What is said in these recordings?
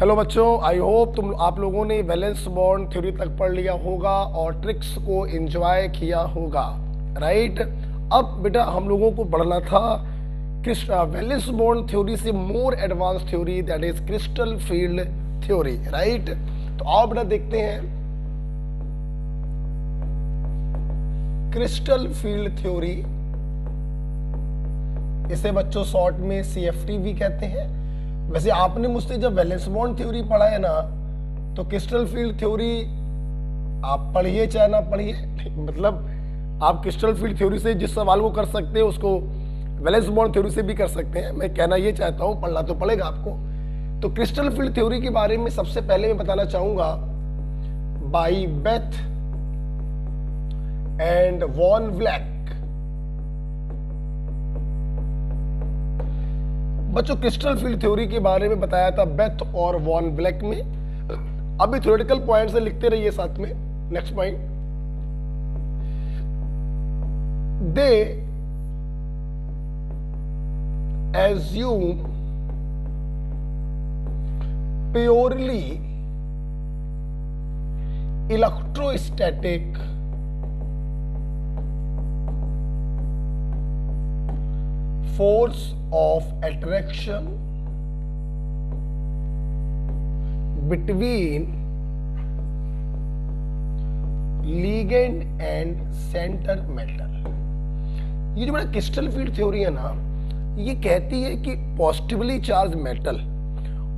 Hello बच्चों, I hope आप लोगों ने वैलेंस बॉन्ड थ्योरी तक पढ़ लिया होगा और ट्रिक्स को एंजॉय किया होगा, राइट। अब बेटा हम लोगों को पढ़ना था वैलेंस बॉन्ड थ्योरी से more advance theory, that is crystal field theory, right. तो आओ बेटा देखते हैं क्रिस्टल फील्ड थ्योरी। इसे बच्चों शॉर्ट में CFT भी कहते हैं। वैसे आपने मुझसे जब वैलेंस बॉन्ड थ्योरी पढ़ा है ना, तो क्रिस्टल फील्ड थ्योरी आप पढ़िए चाहे ना पढ़िए, मतलब आप क्रिस्टल फील्ड थ्योरी से जिस सवाल को कर सकते हैं उसको वैलेंस बॉन्ड थ्योरी से भी कर सकते हैं। मैं कहना ये चाहता हूं, पढ़ना तो पड़ेगा आपको। तो क्रिस्टल फील्ड थ्योरी के बारे में सबसे पहले मैं बताना चाहूंगा by Bethe and Van Vleck. बच्चों क्रिस्टल फील्ड थ्योरी के बारे में बताया था बेथ और वॉन ब्लैक में। अभी थ्योरेटिकल पॉइंट से लिखते रहिए साथ में। Next point, they assume purely electrostatic force of attraction between ligand and center metal। ये जो बड़ा क्रिस्टल फील्ड थ्योरी है ना, ये कहती है कि पॉजिटिवली चार्ज मेटल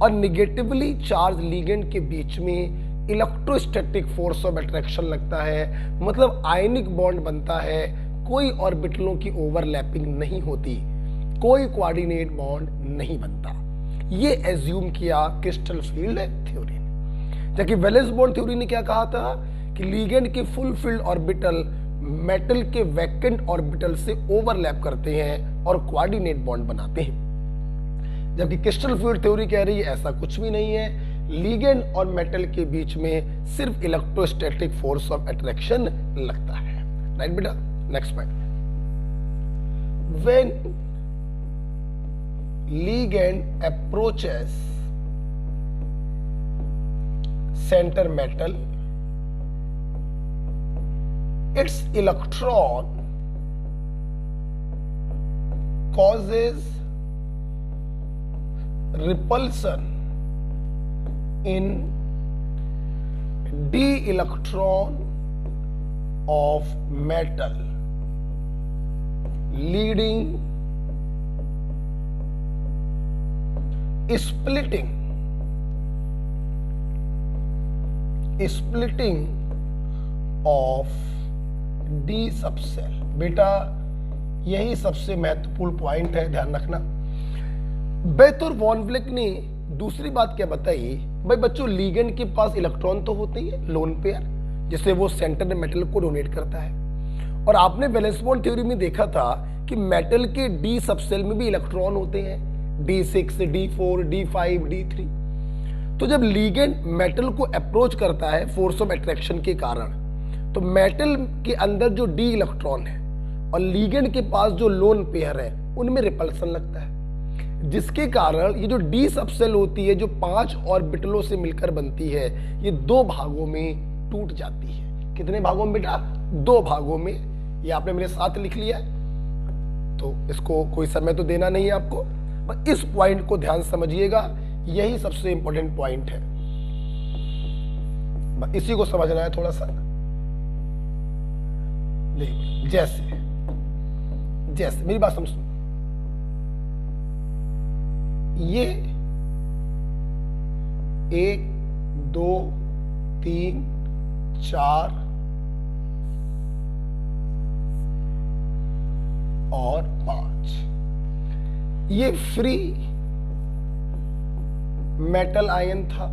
और निगेटिवली चार्ज लिगेंड के बीच में इलेक्ट्रोस्टैटिक फोर्स ऑफ अट्रैक्शन लगता है, मतलब आयनिक बॉन्ड बनता है। कोई ऑर्बिटलों की ओवरलैपिंग नहीं होती, कोई कोऑर्डिनेट बॉन्ड नहीं बनता। ये एज्यूम किया क्रिस्टल फील्ड थ्योरी ने। जबकि वैलेंस बॉन्ड थ्योरी ने क्या कहा था कि लिगेंड के फुल फील्ड ऑर्बिटल मेटल के वैकेंट ऑर्बिटल से ओवरलैप करते हैं और कोऑर्डिनेट बॉन्ड बनाते हैं। जबकि क्रिस्टल फील्ड थ्योरी कह रही है ऐसा कुछ भी नहीं है, लिगेंड और मेटल के बीच में सिर्फ इलेक्ट्रोस्टैटिक फोर्स ऑफ अट्रैक्शन लगता है, राइट बेटा। Next point, when ligand approaches center metal, its electron causes repulsion in d electron of metal, leading splitting of D subshell. बेटा यही सबसे महत्वपूर्ण पॉइंट है, ध्यान रखना। बेथ और वॉन ब्लैक ने दूसरी बात क्या बताई, भाई बच्चों लिगेंड के पास इलेक्ट्रॉन तो होते ही है, लोन पेयर, जिससे वो सेंटर मेटल को डोनेट करता है। और आपने वैलेंस बॉन्ड थ्योरी में देखा था कि मेटल के D सबसेल में भी इलेक्ट्रॉन होते हैं, D6, D4, D5, D3। तो जब लिगेंड मेटल को अप्रोच करता है फोर्स ऑफ अट्रैक्शन के कारण, तो मेटल के अंदर जो D इलेक्ट्रॉन है और लिगेंड के पास जो लोन पेयर है उनमें रिपल्सन लगता है, जिसके कारण ये जो D सबसेल होती है जो 5 ऑर्बिटलों से मिलकर बनती है, ये 2 भागों में टूट जाती है। कितने भागों में बेटा? 2 भागों में। ये आपने मेरे साथ लिख लिया है, तो इसको कोई समय तो देना नहीं है आपको, इस पॉइंट को ध्यान समझिएगा, यही सबसे इंपॉर्टेंट पॉइंट है, इसी को समझना है थोड़ा सा। जैसे जैसे मेरी बात समझ, ये 1 2 3 4 और 5, ये फ्री मेटल आयन था।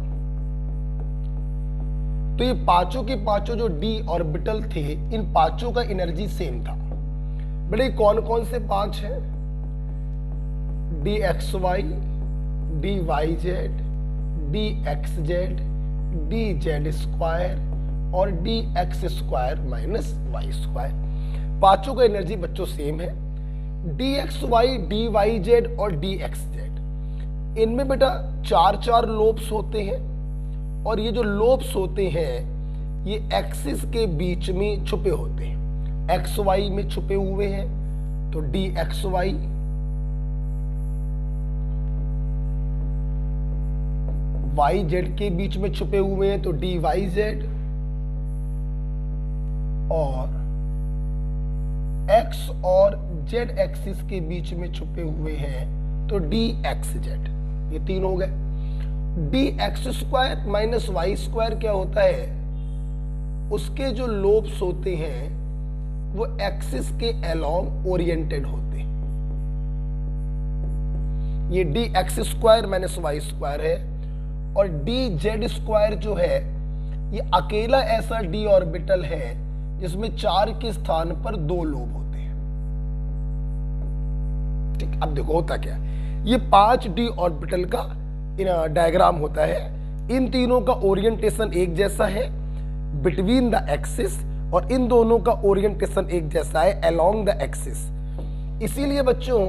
तो ये पांचों के पांचों जो D ऑर्बिटल थे, इन पांचों का एनर्जी सेम था। बेटे कौन कौन से 5 हैं? DXY, DYZ, DXZ, DZ² और DX² माइनस Y²। पांचों का एनर्जी बच्चों सेम है। DXY, DYZ और DXZ इनमें बेटा 4 लोब्स होते हैं और ये जो लोब्स होते हैं ये एक्सिस के बीच में छुपे होते हैं, एक्स वाई में छुपे हुए हैं, तो D X Y, Y Z के बीच में छुपे हुए हैं तो डी वाई जेड, और एक्स और जेड एक्सिस के बीच में छुपे हुए हैं तो डी एक्स जेड। ये 3 हो गए। D X square minus Y square क्या होता है, उसके जो लोब्स होते हैं वो एक्सिस के अलोंग ओरिएंटेड होते हैं। ये D X square minus Y square है, और डी जेड स्क्वायर जो है ये अकेला ऐसा डी ऑर्बिटल है जिसमें 4 के स्थान पर 2 लोब होते हैं। ठीक, अब देखो होता क्या, ये 5 डी ऑर्बिटल का डायग्राम होता है। इन तीनों का ओरिएंटेशन एक जैसा है बिटवीन द एक्सिस, और इन दोनों का ओरिएंटेशन एक जैसा है अलोंग द एक्सिस। इसीलिए बच्चों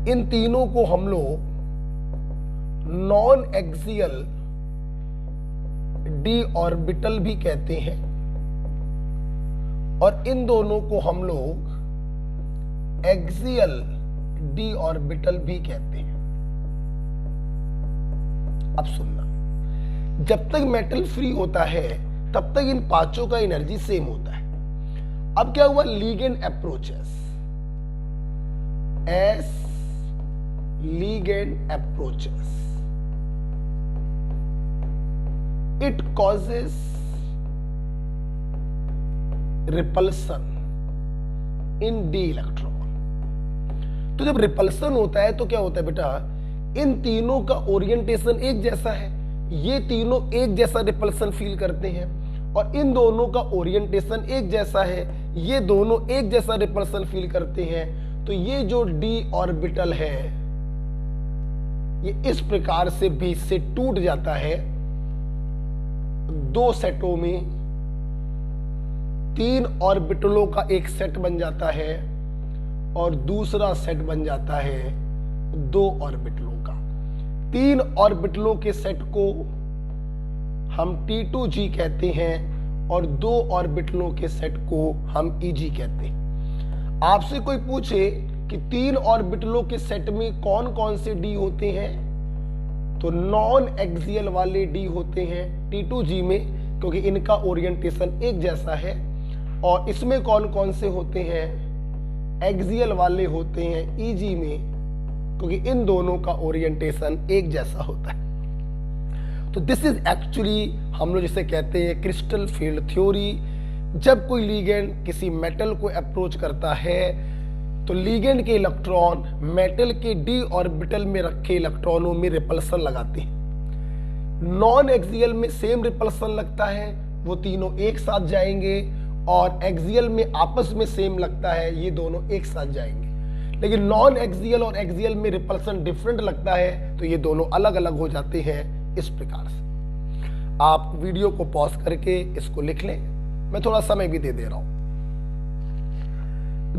इन तीनों को हम लोग नॉन एक्सियल डी ऑर्बिटल भी कहते हैं, और इन दोनों को हम लोग एक्सियल डी ऑर्बिटल भी कहते हैं। अब सुनना, जब तक मेटल फ्री होता है तब तक इन 5 का एनर्जी सेम होता है। अब क्या हुआ, ligand approaches, S ligand approaches, it causes repulsion in D electron. तो जब रिपल्सन होता है तो क्या होता है बेटा, इन तीनों का ओरिएंटेशन एक जैसा है, ये तीनों एक जैसा रिपल्सन फील करते हैं, और इन दोनों का ओरिएंटेशन एक जैसा है, ये दोनों एक जैसा रिपल्सन फील करते हैं। तो ये जो डी ऑर्बिटल है ये इस प्रकार से बीच से टूट जाता है 2 सेटों में, 3 ऑर्बिटलों का एक सेट बन जाता है और दूसरा सेट बन जाता है 2 ऑर्बिटलों का। 3 ऑर्बिटलों के सेट को हम T2G कहते हैं और 2 ऑर्बिटलों के सेट को हम EG कहते हैं। आपसे कोई पूछे कि 3 ऑर्बिटलों के सेट में कौन कौन से डी होते हैं, तो नॉन एक्सियल वाले डी होते हैं T2G में, क्योंकि इनका ओरिएंटेशन एक जैसा है। और इसमें कौन कौन से होते हैं, एक्सियल वाले होते हैं EG में, क्योंकि इन दोनों का ओरिएंटेशन एक जैसा होता है। तो दिस इज एक्चुअली हम लोग जिसे कहते हैं क्रिस्टल फील्ड थ्योरी। जब कोई लिगेंड किसी मेटल को अप्रोच करता है तो लिगेंड के इलेक्ट्रॉन मेटल के डी ऑर्बिटल में रखे इलेक्ट्रॉनों में रिपल्सन लगाते हैं। नॉन एक्सियल में सेम रिपल्सन लगता है, वो तीनों एक साथ जाएंगे, और एक्सियल में आपस में सेम लगता है, ये दोनों एक साथ जाएंगे। लेकिन नॉन एक्सियल और एक्सियल में रिपल्सन डिफरेंट लगता है, तो ये दोनों अलग अलग हो जाते हैं। इस प्रकार से आप वीडियो को पॉज करके इसको लिख लें, मैं थोड़ा समय भी दे रहा हूं।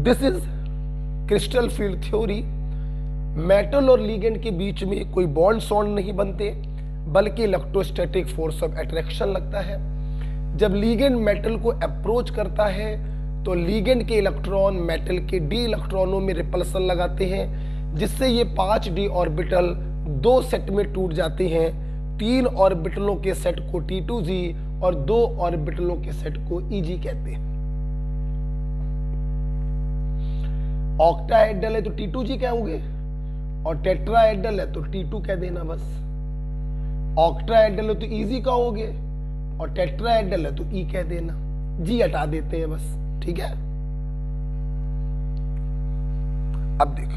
This is crystal field theory. Metal और लिगेंड के बीच में कोई बॉन्ड सॉन्ड नहीं बनते, बल्कि इलेक्ट्रोस्टैटिक फोर्स ऑफ अट्रैक्शन लगता है। जब लिगेंड मेटल को अप्रोच करता है तो लिगेंड के इलेक्ट्रॉन मेटल के डी इलेक्ट्रॉनों में रिपल्सन लगाते हैं, जिससे ये 5 डी ऑर्बिटल 2 सेट में टूट जाते हैं। 3 ऑर्बिटलों के सेट को T2G और 2 ऑर्बिटलों के सेट को EG कहते हैं। ऑक्टाहेड्रल है तो T2G कहोगे, और टेट्राहेड्रल है तो T2 कह देना बस। ऑक्टाहेड्रल है तो EG कहोगे, और टेट्राहेड्रल है तो E कह देना, G हटा देते हैं बस। ठीक है, अब देख,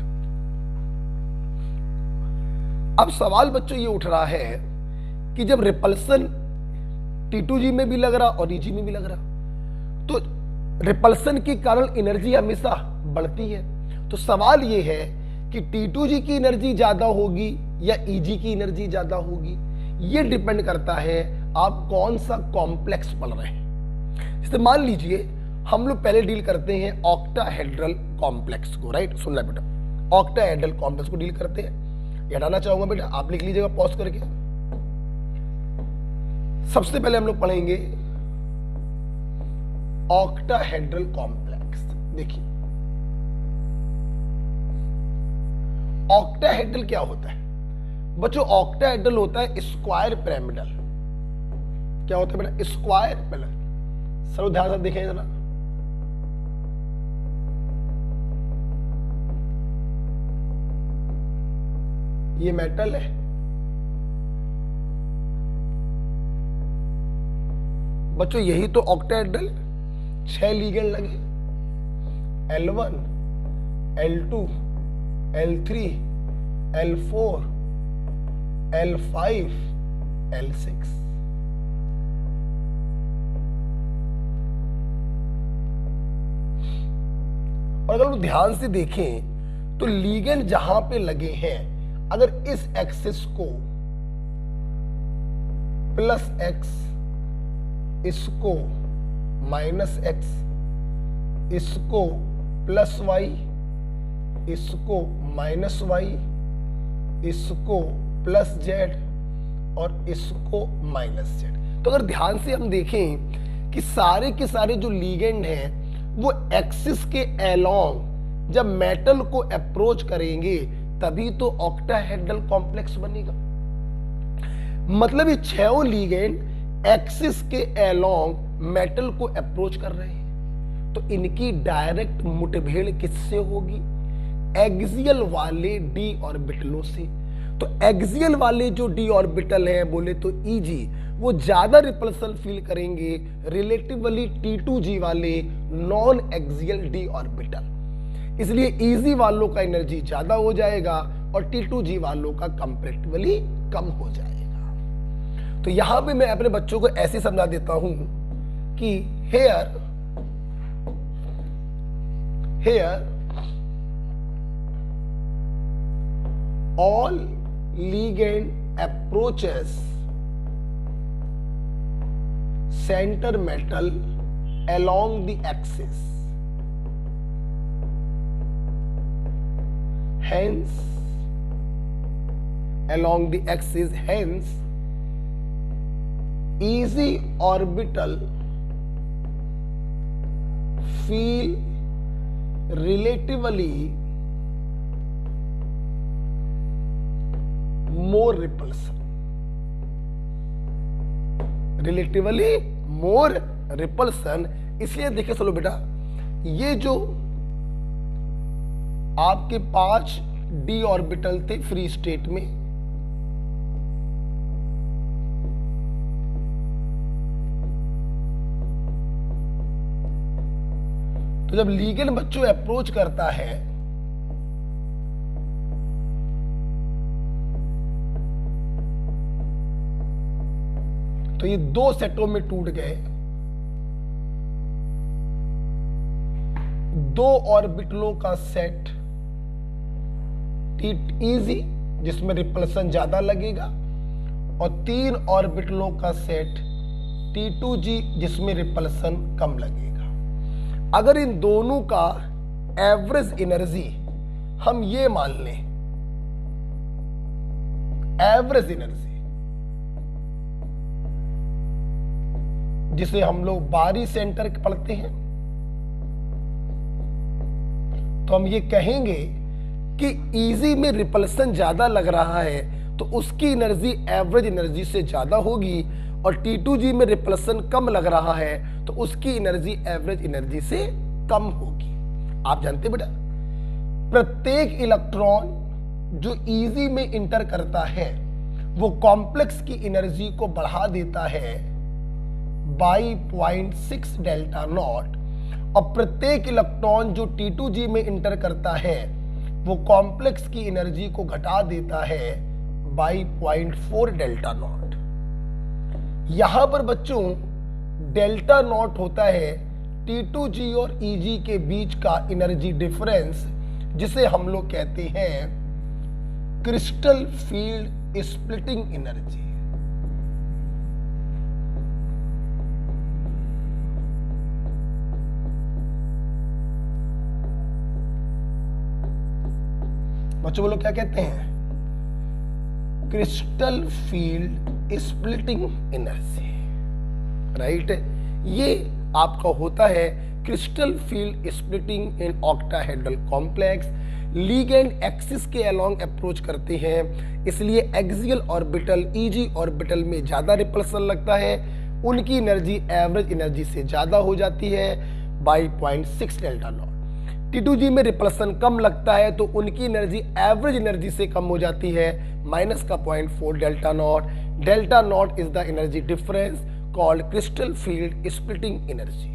अब सवाल बच्चों ये उठ रहा है कि जब रिपल्सन T2G में भी लग रहा और EG में भी लग रहा, तो रिपल्सन के कारण एनर्जी हमेशा बढ़ती है। तो सवाल ये है कि T2G की एनर्जी ज्यादा होगी या EG की एनर्जी ज्यादा होगी। ये डिपेंड करता है आप कौन सा कॉम्प्लेक्स पढ़ रहे हैं। जैसे मान लीजिए हम लोग पहले डील करते हैं ऑक्टाहेड्रल कॉम्प्लेक्स को, राइट। सुनना बेटा, ऑक्टाहेड्रल कॉम्प्लेक्स को डील करते हैं। ये हटाना चाहूंगा बेटा, आप लिख लीजिएगा पॉज करके। सबसे पहले हम लोग पढ़ेंगे ऑक्टाहेड्रल कॉम्प्लेक्स। देखिए ऑक्टाहेड्रल क्या होता है बच्चों? ऑक्टाहेड्रल होता है स्क्वायर पिरामिडल। क्या होता है बेटा? Square pyramidal. सब ध्यान से देखें जरा, ये मेटल है, बच्चों यही तो ऑक्टाहेड्रल। 6 लीगेंड लगे, L1 L2 L3 L4 L5 L6। और अगर हम ध्यान से देखें तो लीगेंड जहां पे लगे हैं, अगर इस एक्सिस को +x, इसको -x, इसको +y, इसको -y, इसको +z और इसको -z। तो अगर ध्यान से हम देखें कि सारे के सारे जो लीगेंड हैं वो एक्सिस के अलोंग जब मेटल को अप्रोच करेंगे तभी तो ऑक्टाहेड्रल कॉम्प्लेक्स बनेगा। मतलब ये 6 लीगेंड एक्सिस के अलोंग मेटल को अप्रोच कर रहे हैं, तो इनकी डायरेक्ट मुठभेड़ किससे होगी? एक्सियल वाले डी ऑर्बिटलों से। तो एक्सियल वाले जो डी ऑर्बिटल है बोले तो Eg, वो ज्यादा रिपल्सन फील करेंगे रिलेटिवली T2G वाले नॉन एक्सियल डी ऑर्बिटल। इसलिए Eg वालों का एनर्जी ज्यादा हो जाएगा और T2G वालों का कंपैरेटिवली कम हो जाएगा। तो यहां पे मैं अपने बच्चों को ऐसे समझा देता हूं कि hair all ligand approaches center metal along the axis, hence easy orbital feel relatively more repulsion। इसलिए देखिए चलो बेटा, ये जो आपके 5 डी ऑर्बिटल थे फ्री स्टेट में, तो जब लीगेंड बच्चों अप्रोच करता है तो ये 2 सेटों में टूट गए। 2 ऑर्बिटलों का सेट Easy जिसमें रिपल्सन ज्यादा लगेगा और 3 ऑर्बिटलों का सेट T2G जिसमें रिपल्सन कम लगेगा। अगर इन दोनों का एवरेज एनर्जी हम ये मान लें, एवरेज एनर्जी जिसे हम लोग बारी सेंटर पढ़ते हैं, तो हम ये कहेंगे कि Eg में रिपल्सन ज्यादा लग रहा है तो उसकी एनर्जी एवरेज एनर्जी से ज्यादा होगी, और T2G में रिपल्सन कम लग रहा है तो उसकी एनर्जी एवरेज एनर्जी से कम होगी। आप जानते बेटा, प्रत्येक इलेक्ट्रॉन जो Eg में इंटर करता है वो कॉम्प्लेक्स की एनर्जी को बढ़ा देता है बाई 0.6 डेल्टा नॉट, और प्रत्येक इलेक्ट्रॉन जो T2G में इंटर करता है वो कॉम्प्लेक्स की एनर्जी को घटा देता है बाई 0.4 डेल्टा नॉट। यहां पर बच्चों डेल्टा नॉट होता है T2G और Eg के बीच का एनर्जी डिफरेंस, जिसे हम लोग कहते हैं क्रिस्टल फील्ड स्प्लिटिंग एनर्जी। बच्चों बोलो क्या कहते हैं? Crystal field splitting energy, right. ये आपका होता है crystal field splitting in octahedral complex. Ligand axis के अलोंग अप्रोच करते हैं, इसलिए एक्सियल ऑर्बिटल ईजी ऑर्बिटल में ज्यादा रिपल्सन लगता है, उनकी एनर्जी एवरेज एनर्जी से ज्यादा हो जाती है बाई 0.6 डेल्टा नॉट। T2G में रिपल्सन कम लगता है तो उनकी एनर्जी एवरेज एनर्जी से कम हो जाती है माइनस का 0.4 delta not. Delta not is the energy difference called crystal field splitting energy.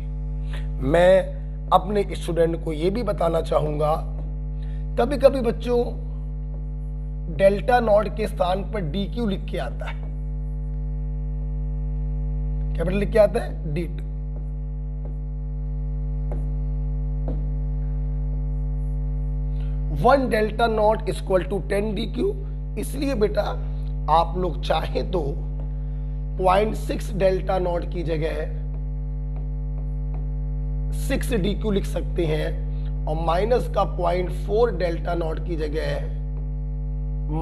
मैं अपने स्टूडेंट को यह भी बताना चाहूंगा, कभी कभी बच्चों डेल्टा नॉट के स्थान पर DQ लिख के आता है। क्या लिख के आता है? D2। One delta not equal to 10 DQ, इसलिए बेटा आप लोग चाहे तो 0.6 डेल्टा नॉट की जगह 6 DQ लिख सकते हैं और माइनस का 0.4 डेल्टा नॉट की जगह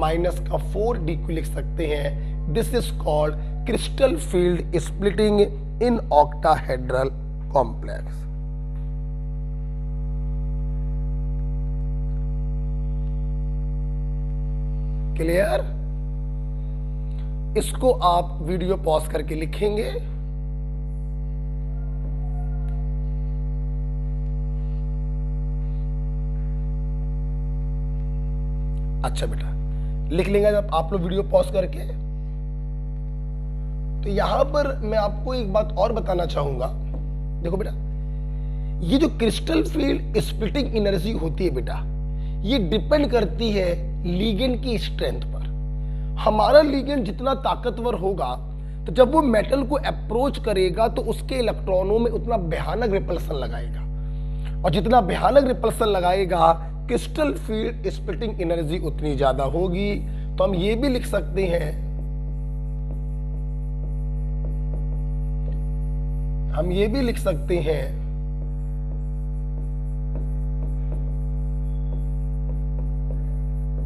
माइनस का 4 DQ लिख सकते हैं। This is called crystal field splitting in octahedral complex. Clear? इसको आप वीडियो पॉज करके लिखेंगे। अच्छा बेटा, लिख लेंगे जब आप लोग वीडियो पॉज करके। तो यहां पर मैं आपको एक बात और बताना चाहूंगा। देखो बेटा, ये जो क्रिस्टल फील्ड स्प्लिटिंग एनर्जी होती है बेटा, ये डिपेंड करती है लिगेंड की स्ट्रेंथ पर। हमारा लिगेंड जितना ताकतवर होगा तो जब वो मेटल को अप्रोच करेगा तो उसके इलेक्ट्रॉनों में उतना भयानक रिपल्सन लगाएगा, और जितना भयानक रिपल्सन लगाएगा क्रिस्टल फील्ड स्प्लिटिंग एनर्जी उतनी ज्यादा होगी। तो हम ये भी लिख सकते हैं, हम ये भी लिख सकते हैं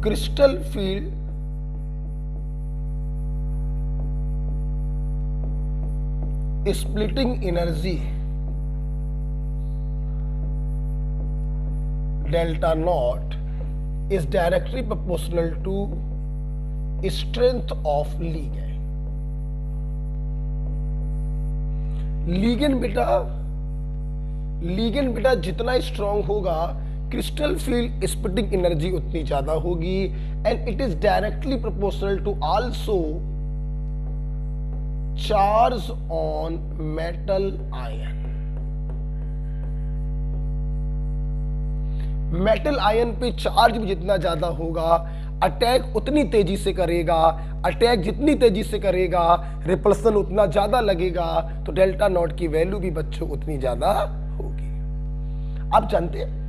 crystal field splitting energy delta not is directly proportional to strength of ligand. ligand बेटा जितना स्ट्रॉन्ग होगा क्रिस्टल फील्ड स्प्लिटिंग एनर्जी उतनी ज्यादा होगी, and it is directly proportional to also charge on metal ion. Metal ion पे charge भी जितना ज्यादा होगा अटैक उतनी तेजी से करेगा, अटैक जितनी तेजी से करेगा रिपल्सन उतना ज्यादा लगेगा, तो डेल्टा नॉट की वैल्यू भी बच्चों उतनी ज्यादा होगी। आप जानते हैं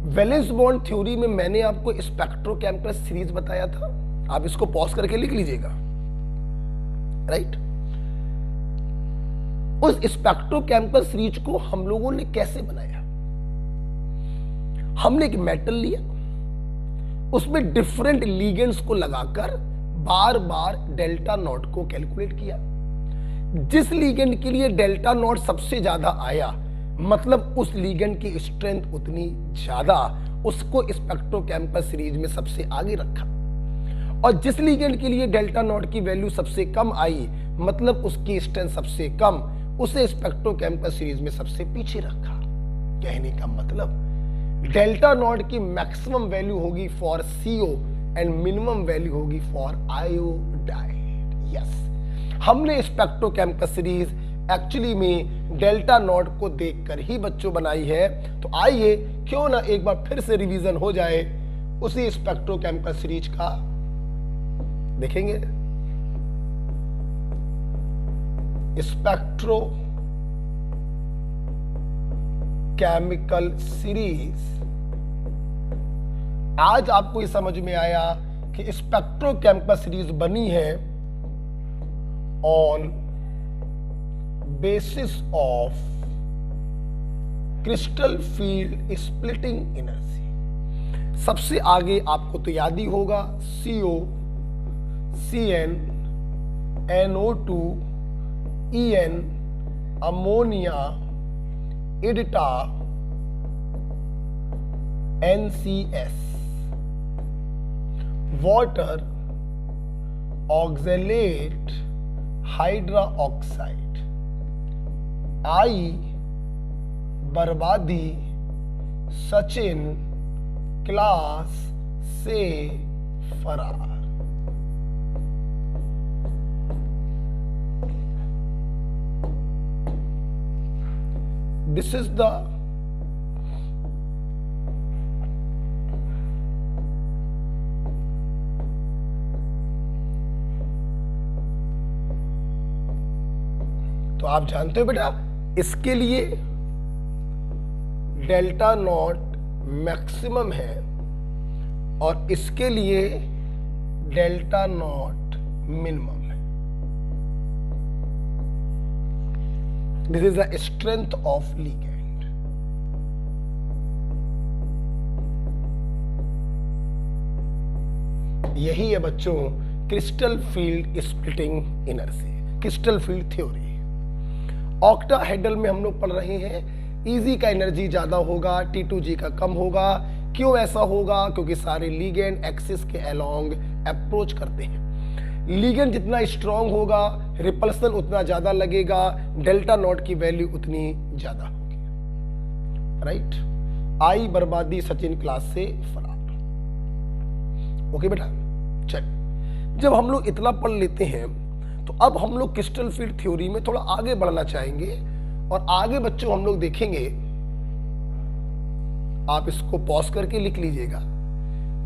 वैलेंस बॉन्ड थ्योरी में मैंने आपको स्पेक्ट्रोकेमिकल सीरीज बताया था, आप इसको पॉज करके लिख लीजिएगा, राइट। उस स्पेक्ट्रोकेमिकल सीरीज को हम लोगों ने कैसे बनाया? हमने एक मेटल लिया, उसमें डिफरेंट लिगेंड्स को लगाकर बार बार डेल्टा नॉट को कैलकुलेट किया। जिस लिगेंड के लिए डेल्टा नॉट सबसे ज्यादा आया, मतलब उस लिगेंड की स्ट्रेंथ उतनी ज्यादा, उसको स्पेक्ट्रोकेमिकल सीरीज में सबसे आगे रखा। और जिस लिगेंड के लिए डेल्टा नॉट की वैल्यू सबसे कम आई, मतलब उसकी स्ट्रेंथ सबसे कम, उसे स्पेक्ट्रोकेमिकल सीरीज में सबसे पीछे रखा। कहने का मतलब डेल्टा नॉट की मैक्सिमम वैल्यू होगी for CO and minimum value होगी फॉर आयोडाइड। यस, हमने स्पेक्ट्रोकेमिकल सीरीज एक्चुअली में डेल्टा नॉट को देखकर ही बच्चों बनाई है। तो आइए क्यों ना एक बार फिर से रिवीजन हो जाए उसी स्पेक्ट्रोकेमिकल सीरीज का, देखेंगे। स्पेक्ट्रोकेमिकल सीरीज, आज आपको ये समझ में आया कि स्पेक्ट्रोकेमिकल सीरीज बनी है on basis of crystal field splitting energy. सबसे आगे आपको तो याद ही होगा CO, CN, NO2, EN, ammonia, EDTA, NCS, water, oxalate, hydroxide, I, बर्बादी, सचिन, क्लास से फरार। दिस इज द तो आप जानते हो बेटा, इसके लिए डेल्टा नॉट मैक्सिमम है और इसके लिए डेल्टा नॉट मिनिमम है। This is the strength of ligand. यही है बच्चों crystal field splitting energy, crystal field theory. Octahedral में हम लोग पढ़ रहे हैं, Eg का एनर्जी ज्यादा होगा, T2G का कम होगा। क्यों ऐसा होगा? क्योंकि सारे लिगेंड एक्सिस के अलोंग अप्रोच करते हैं। लिगेंड जितना स्ट्रांग होगा, रिपल्सन उतना ज्यादा लगेगा, डेल्टा नॉट की वैल्यू उतनी ज्यादा होगी। राइट? आई, बर्बादी, सचिन, क्लास से फरार। ओके बेटा, चल। जब हम लोग इतना पढ़ लेते हैं तो अब हम लोग क्रिस्टल फील्ड थ्योरी में थोड़ा आगे बढ़ना चाहेंगे और आगे बच्चों हम लोग देखेंगे। आप इसको पॉज करके लिख लीजिएगा।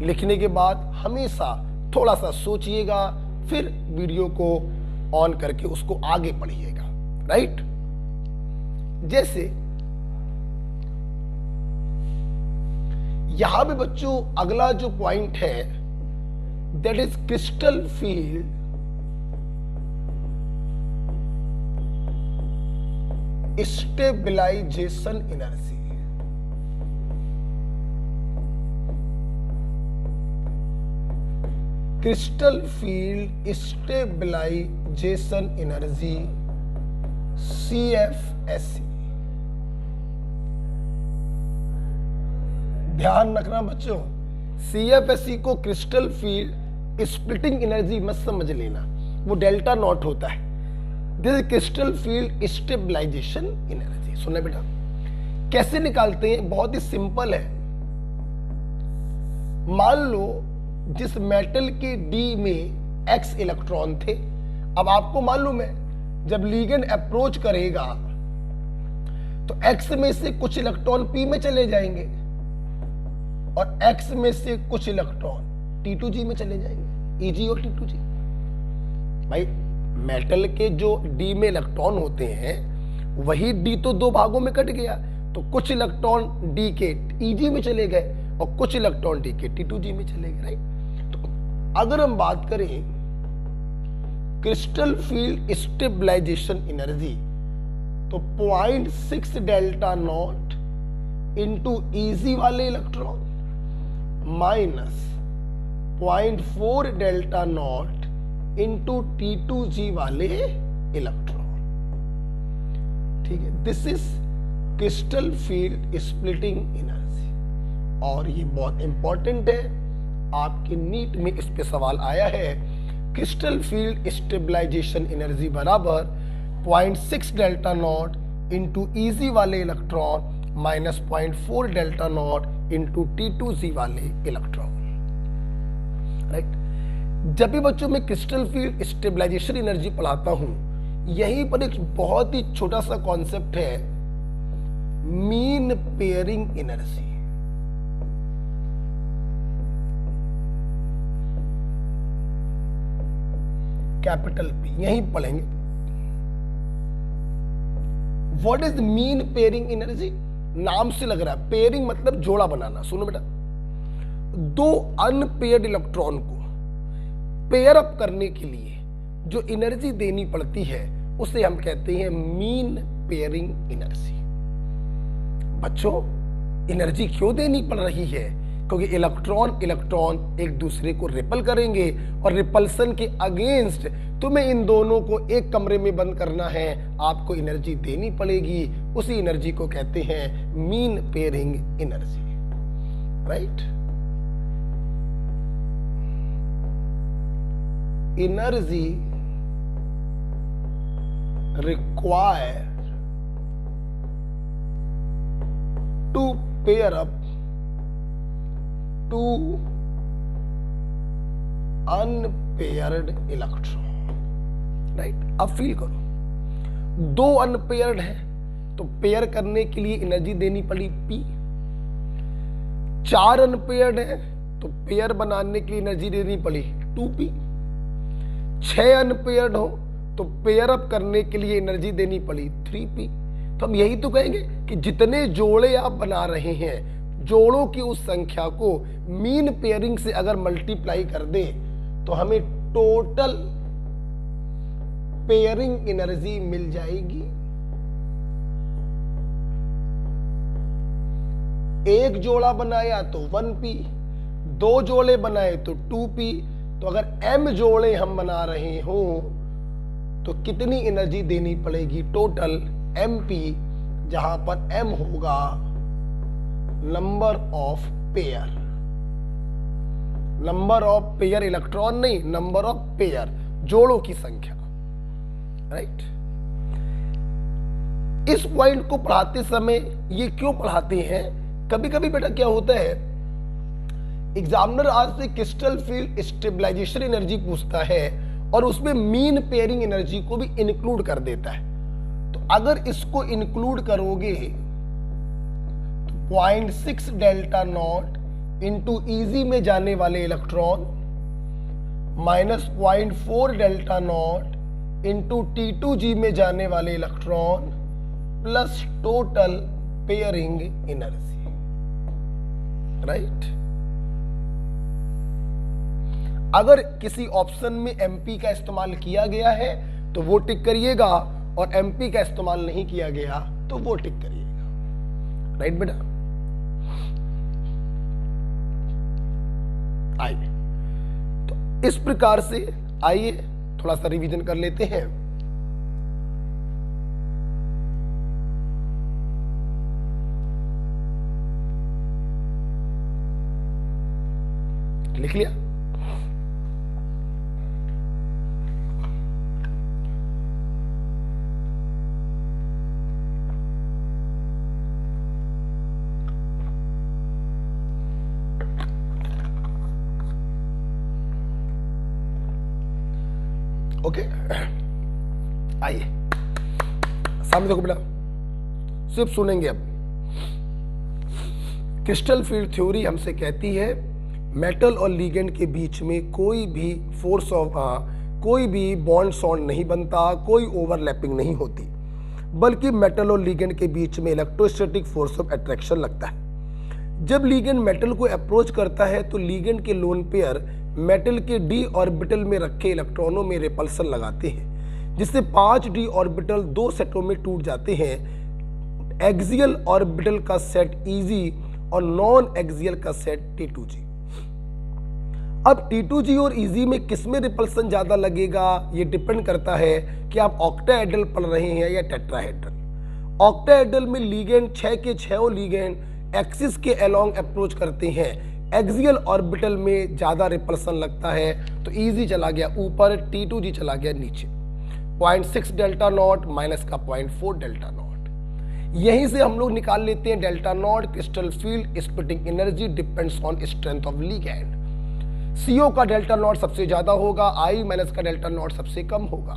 लिखने के बाद हमेशा थोड़ा सा सोचिएगा, फिर वीडियो को ऑन करके उसको आगे पढ़िएगा। राइट? जैसे यहां पे बच्चों अगला जो पॉइंट है that is crystal field stabilisation energy. Crystal field stabilisation energy CFSE। ध्यान रखना बच्चों, CFSE को क्रिस्टल फील्ड स्प्लिटिंग एनर्जी मत समझ लेना, वो डेल्टा नॉट होता है। This is crystal field stabilisation energy. सुनना बेटा, कैसे निकालते हैं? बहुत ही सिंपल है। मान लो जिस मेटल के D में X इलेक्ट्रॉन थे, अब आपको मालूम है जब लिगेंड अप्रोच करेगा तो X में से कुछ इलेक्ट्रॉन P में चले जाएंगे और X में से कुछ इलेक्ट्रॉन T2G में चले जाएंगे। Eg और T2G। भाई मेटल के जो D में इलेक्ट्रॉन होते हैं वही D तो दो भागों में कट गया, तो कुछ इलेक्ट्रॉन D के Eg में चले गए और कुछ इलेक्ट्रॉन D के T2G में चले गए। राइट? तो अगर हम बात करें क्रिस्टल फील्ड स्टेबलाइजेशन एनर्जी तो 0.6 डेल्टा नॉट इंटू Eg वाले electron minus 0.4 delta not into T2G वाले इलेक्ट्रॉन। ठीक है, this is crystal field splitting energy और ये बहुत इंपॉर्टेंट है। आपके नीट में इस पे सवाल आया है। क्रिस्टल फील्ड स्टेबलाइजेशन एनर्जी बराबर 0.6 डेल्टा नॉट इंटू Eg वाले electron minus 0.4 delta not into T2G वाले इलेक्ट्रॉन। राइट? जब भी बच्चों में क्रिस्टल फील्ड स्टेबलाइजेशन एनर्जी पढ़ाता हूं, यहीं पर एक बहुत ही छोटा सा कॉन्सेप्ट है, mean pairing energy. Capital P यहीं पढ़ेंगे। What is mean pairing energy? नाम से लग रहा है, पेयरिंग मतलब जोड़ा बनाना। सुनो बेटा, दो अनपेयर्ड इलेक्ट्रॉन को पेयर अप करने के लिए जो एनर्जी देनी पड़ती है उसे हम कहते हैं मीन पेयरिंग एनर्जी। बच्चों, एनर्जी क्यों देनी पड़ रही है? क्योंकि इलेक्ट्रॉन इलेक्ट्रॉन एक दूसरे को रिपल करेंगे और रिपल्सन के अगेंस्ट तुम्हें इन दोनों को एक कमरे में बंद करना है, आपको एनर्जी देनी पड़ेगी। उसी एनर्जी को कहते हैं mean pairing energy, right. Energy required to pair up two unpaired electron, right। अब फील करो, दो अनपेयर्ड है तो पेयर करने के लिए एनर्जी देनी पड़ी P। चार अनपेयर्ड है तो पेयर बनाने के लिए एनर्जी देनी पड़ी 2P। 6 अनपेयर्ड हो तो पेयर अप करने के लिए एनर्जी देनी पड़ी 3P। तो हम यही तो कहेंगे कि जितने जोड़े आप बना रहे हैं, जोड़ों की उस संख्या को मीन पेयरिंग से अगर मल्टीप्लाई कर दे तो हमें टोटल पेयरिंग एनर्जी मिल जाएगी। एक जोड़ा बनाया तो 1P, 2 जोड़े बनाए तो 2P। तो अगर m जोड़े हम बना रहे हो तो कितनी एनर्जी देनी पड़ेगी टोटल MP, जहां पर m होगा number of pair, number of pair electron नहीं, नंबर ऑफ पेयर जोड़ों की संख्या, राइट। इस पॉइंट को पढ़ाते समय ये क्यों पढ़ाते हैं, कभी कभी बेटा क्या होता है, एग्जामिनर आज से क्रिस्टल फील्ड स्टेबलाइजेशन एनर्जी पूछता है और उसमें मीन पेयरिंग एनर्जी को भी इंक्लूड कर देता है। तो अगर इसको इंक्लूड करोगे तो 0.6 डेल्टा नॉट इंटू ईजी में जाने वाले electron minus 0.4 delta not into T2G में जाने वाले electron plus total pairing energy, right. अगर किसी ऑप्शन में MP का इस्तेमाल किया गया है तो वो टिक करिएगा, और MP का इस्तेमाल नहीं किया गया तो वो टिक करिएगा, राइट बेटा। आइए तो इस प्रकार से आइए थोड़ा सा रिवीजन कर लेते हैं। लिख लिया? ओके, आइए सामने देखो बेटा, सिर्फ सुनेंगे। अब क्रिस्टल फील्ड थ्योरी हमसे कहती है मेटल और लीगेंड के बीच में कोई भी फोर्स ऑफ कोई भी बॉन्ड सॉन्ड नहीं बनता, कोई ओवरलैपिंग नहीं होती, बल्कि मेटल और लीगेंड के बीच में इलेक्ट्रोस्टैटिक फोर्स ऑफ अट्रैक्शन लगता है। जब लीगेंड मेटल को अप्रोच करता है तो लीगेंड के लोन पेयर मेटल के d ऑर्बिटल में रखे इलेक्ट्रॉनों में रिपल्सन लगाते हैं, जिससे 5d ऑर्बिटल 2 सेटों में टूट जाते हैं, एक्सियल ऑर्बिटल का सेट Eg और नॉन एक्सियल का सेट T2G। अब T2G और Eg में किसमें रिपल्सन ज्यादा लगेगा, ये डिपेंड करता है कि आप ऑक्टाहेड्रल पढ़ रहे हैं या टेट्राहेड्रल। ऑक्टाहेड्रल में लीगेंड 6 के 6 लीगेंड एक्सिस के अलोंग अप्रोच करते हैं, एक्सियल ऑर्बिटल में ज्यादा रिपल्सन लगता है, तो Eg चला गया ऊपर, T2G चला गया नीचे। 0.6 डेल्टा नॉट माइनस का 0.4 डेल्टा नॉट, यहीं से हम लोग निकाल लेते हैं delta not crystal field splitting energy depends on strength of ligand. CO का डेल्टा नॉट सबसे ज्यादा होगा, I माइनस का डेल्टा नॉट सबसे कम होगा।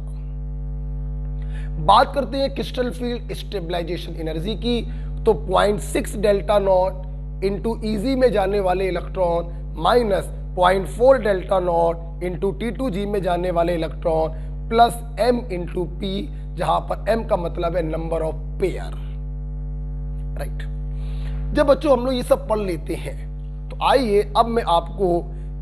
बात करते हैं क्रिस्टल फील्ड स्टेबलाइजेशन एनर्जी की, तो 0.6 डेल्टा नॉट इंटू Eg में जाने वाले electron minus 0.4 delta not into T2G में जाने वाले electron plus M into P, जहां पर M का मतलब है नंबर ऑफ पेयर, राइट। जब बच्चों हम लोग ये सब पढ़ लेते हैं तो आइए अब मैं आपको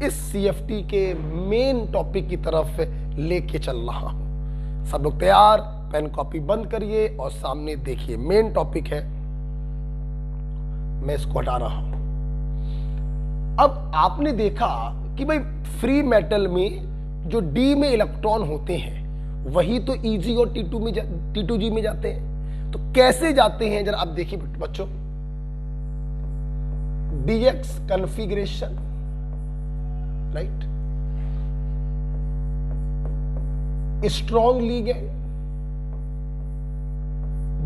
इस CFT के मेन टॉपिक की तरफ लेके चल रहा हूं। सब लोग तैयार, पेन कॉपी बंद करिए और सामने देखिए, मेन टॉपिक है, मैं इसको हटा रहा हूं। अब आपने देखा कि भाई फ्री मेटल में जो डी में इलेक्ट्रॉन होते हैं वही तो Eg और T2G में जाते हैं। तो कैसे जाते हैं जरा आप देखिए बच्चों, DX configuration, right, strong ligand,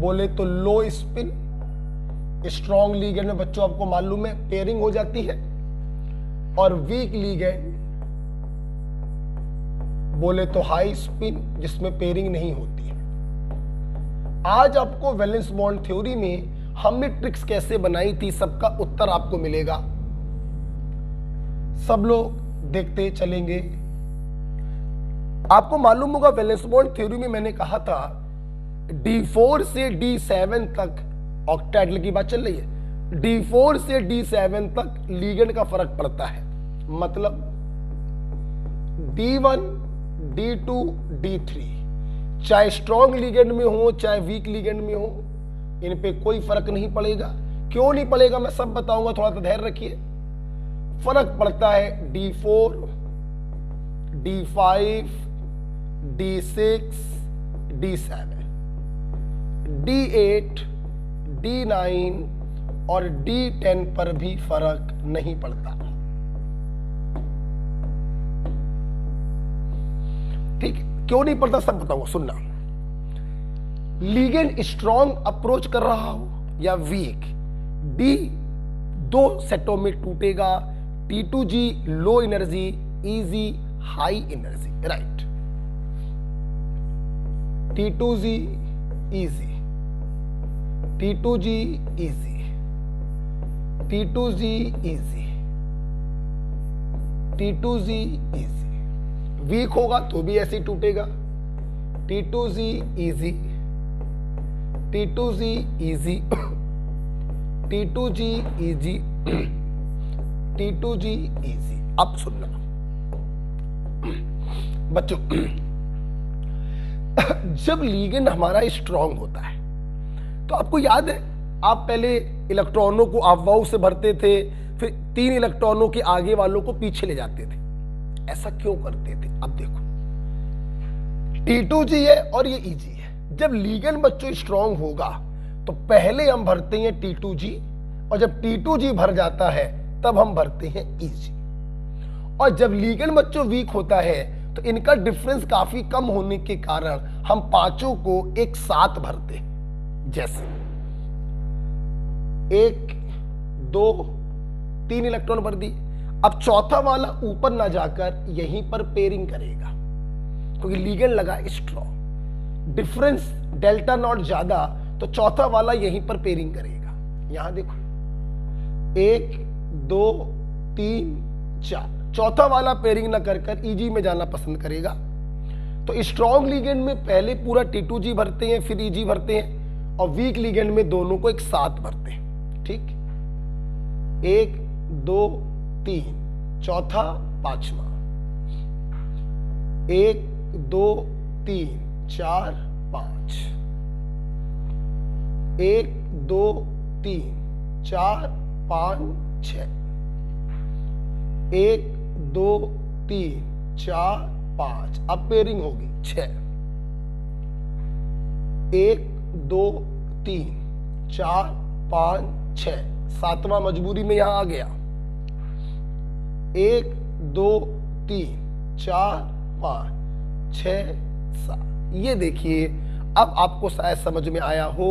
बोले तो लो स्पिन। स्ट्रॉन्ग लिगेंड में बच्चों आपको मालूम है पेयरिंग हो जाती है, और वीक लिगेंड बोले तो हाई स्पिन जिसमें पेयरिंग नहीं होती है। आज आपको वैलेंस बॉन्ड थ्योरी में हमने ट्रिक्स कैसे बनाई थी सबका उत्तर आपको मिलेगा, सब लोग देखते चलेंगे। आपको मालूम होगा वैलेंस बॉन्ड थ्योरी में मैंने कहा था D4 से D7 तक ऑक्टेट की बात चल रही है, D4 से D7 तक लिगेंड का फर्क पड़ता है। मतलब D1, D2, D3 चाहे स्ट्रॉन्ग लिगेंड में हो चाहे वीक लिगेंड में हो, इन पे कोई फर्क नहीं पड़ेगा। क्यों नहीं पड़ेगा मैं सब बताऊंगा, थोड़ा सा धैर्य रखिए। फर्क पड़ता है D4, D5, D6, D7, D8, D9 और D10 पर भी फर्क नहीं पड़ता। ठीक है, क्यों नहीं पड़ता सब बताऊंगा, सुनना। लिगेंड स्ट्रॉन्ग अप्रोच कर रहा हो या वीक, डी दो सेटों में टूटेगा, T2G low energy, Eg high energy, right. T2G easy, T2G easy, T2G easy, T2G easy। Weak होगा तो भी ऐसे ही टूटेगा, T2G easy, T2G easy, T2G easy, T2G easy। अब सुनना बच्चों, जब लिगेंड हमारा स्ट्रांग होता है तो आपको याद है आप पहले इलेक्ट्रॉनों को अफवाह से भरते थे, फिर 3 इलेक्ट्रॉनों के आगे वालों को पीछे ले जाते थे। ऐसा क्यों करते थे? अब देखो T2G है और ये Eg है। जब लिगेंड बच्चों स्ट्रांग होगा तो पहले हम भरते हैं T2G, और जब T2G भर जाता है तब हम भरते हैं Eg। और जब लिगेंड बच्चों वीक होता है तो इनका डिफरेंस काफी कम होने के कारण हम पांचों को एक साथ भरते हैं। जैसे 1, 2, 3 इलेक्ट्रॉन भर दी। अब चौथा वाला ऊपर ना जाकर यहीं पर पेयरिंग करेगा क्योंकि लिगेंड लगा स्ट्रॉन्ग, डिफरेंस डेल्टा नॉट ज्यादा, तो चौथा वाला यहीं पर पेयरिंग करेगा। यहां देखो 1, 2, 3, 4, चौथा वाला पेयरिंग ना कर Eg में जाना पसंद करेगा। तो स्ट्रॉन्ग लिगेंड में पहले पूरा T2G भरते हैं, फिर Eg भरते हैं, और वीक लिगेंड में दोनों को एक साथ भरते हैं। ठीक, 1, 2, 3, चौथा, पांचवा, 1, 2, 3, 4, 5, 1, 2, 3, 4, 5, 6, 1, 2, 3, 4, 5, अब पेयरिंग होगी 6, 1, 2, 3, 4, 5, 6, सातवां मजबूरी में यहां आ गया, 1, 2, 3, 4, 5, 6, 7। ये देखिए अब आपको शायद समझ में आया हो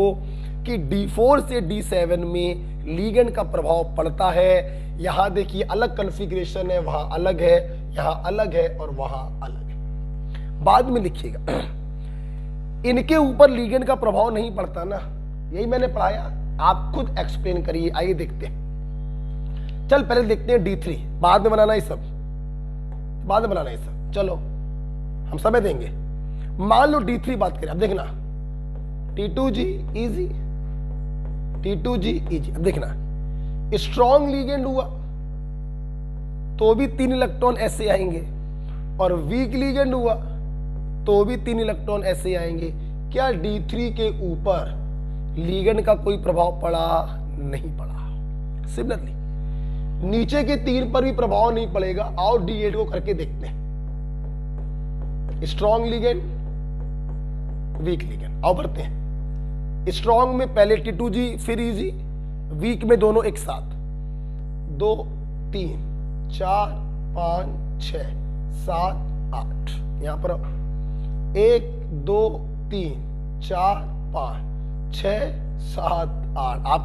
कि D4 से D7 में लिगेंड का प्रभाव पड़ता है। यहां देखिए अलग कॉन्फ़िगरेशन है, वहां अलग है, यहां अलग है और वहां अलग है। बाद में लिखिएगा इनके ऊपर लिगेंड का प्रभाव नहीं पड़ता ना, यही मैंने पढ़ाया, आप खुद एक्सप्लेन करिए। आइए देखते हैं। चल पहले देखते हैं D3, बाद में बनाना ये सब, बाद में बनाना ये सब, चलो हम समय देंगे। मान लो D3 बात करें, अब देखना T2G easy, T2G easy। अब देखना स्ट्रॉन्ग लिगेंड हुआ तो भी 3 इलेक्ट्रॉन ऐसे आएंगे, और वीक लिगेंड हुआ तो भी 3 इलेक्ट्रॉन ऐसे आएंगे। क्या D3 के ऊपर लिगेंड का कोई प्रभाव पड़ा? नहीं पड़ा। सिमिलरली नीचे के 3 पर भी प्रभाव नहीं पड़ेगा। आओ D8 को करके देखते हैं। Strong ligand, week ligand. आओ बढ़ते हैं। स्ट्रॉन्ग में पहले T2G फिर EG, वीक में दोनों एक साथ। 2 3 4 5 6 7 8। यहां पर 1 2 3 4 5 6 7 8। आप